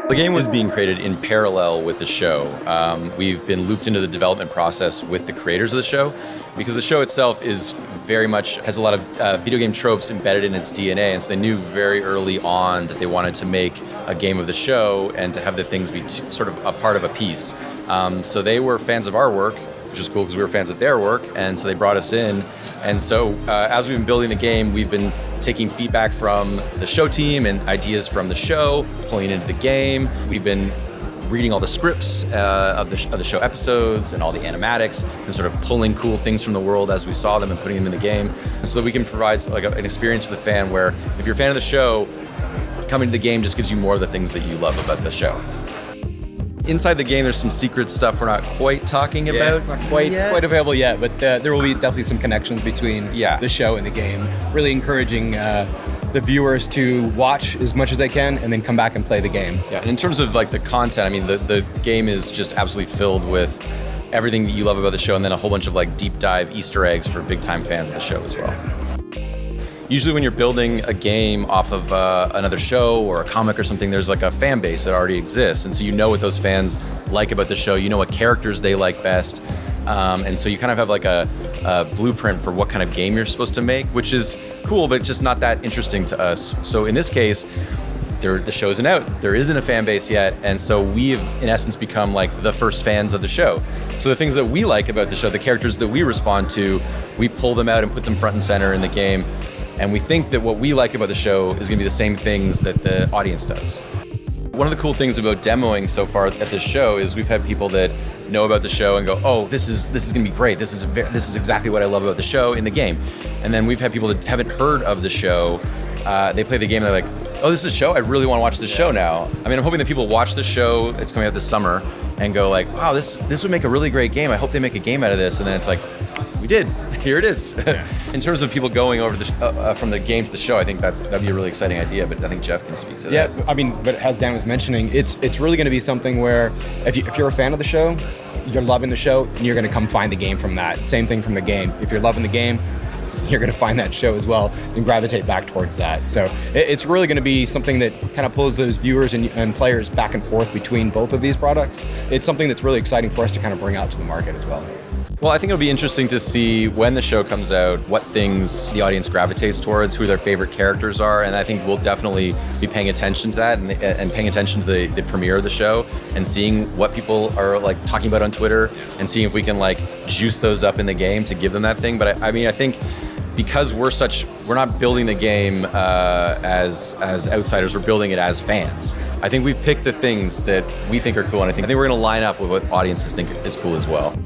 The game was being created in parallel with the show. We've been looped into the development process with the creators of the show because the show itself is very much, has a lot of video game tropes embedded in its DNA, and so they knew very early on that they wanted to make a game of the show and to have the things be sort of a part of a piece. So they were fans of our work, which is cool because we were fans of their work, and so they brought us in. And so as we've been building the game, we've been taking feedback from the show team and ideas from the show, pulling it into the game. We've been reading all the scripts of the show episodes and all the animatics and sort of pulling cool things from the world as we saw them and putting them in the game. And so that we can provide like an experience for the fan where if you're a fan of the show, coming to the game just gives you more of the things that you love about the show. Inside the game, there's some secret stuff we're not quite talking about. It's not quite available yet, but there will be definitely some connections between the show and the game. Really encouraging the viewers to watch as much as they can and then come back and play the game. Yeah, and in terms of like the content, I mean, the game is just absolutely filled with everything that you love about the show, and then a whole bunch of like deep dive Easter eggs for big time fans of the show as well. Usually when you're building a game off of another show or a comic or something, there's like a fan base that already exists. And so you know what those fans like about the show, you know what characters they like best. And so you kind of have like a blueprint for what kind of game you're supposed to make, which is cool, but just not that interesting to us. So in this case, the show isn't out. There isn't a fan base yet. And so we have, in essence, become like the first fans of the show. So the things that we like about the show, the characters that we respond to, we pull them out and put them front and center in the game. And we think that what we like about the show is going to be the same things that the audience does. One of the cool things about demoing so far at this show is we've had people that know about the show and go, "Oh, this is going to be great. This is exactly what I love about the show in the game." And then we've had people that haven't heard of the show. They play the game and they're like, "Oh, this is a show? I really want to watch this show now." I mean, I'm hoping that people watch the show. It's coming out this summer and go like, "Wow, this would make a really great game. I hope they make a game out of this." And then it's like, we did. Here it is. Yeah. In terms of people going over from the game to the show, I think that'd be a really exciting idea, but I think Jeff can speak to that. Yeah, I mean, but as Dan was mentioning, it's really going to be something where if you're a fan of the show, you're loving the show, and you're going to come find the game from that. Same thing from the game. If you're loving the game, you're going to find that show as well and gravitate back towards that. So it's really going to be something that kind of pulls those viewers and players back and forth between both of these products. It's something that's really exciting for us to kind of bring out to the market as well. Well, I think it'll be interesting to see when the show comes out, what things the audience gravitates towards, who their favorite characters are, and I think we'll definitely be paying attention to that and paying attention to the premiere of the show and seeing what people are like talking about on Twitter and seeing if we can like juice those up in the game to give them that thing. But I mean, I think because we're not building the game as outsiders, we're building it as fans. I think we've picked the things that we think are cool, and I think we're going to line up with what audiences think is cool as well.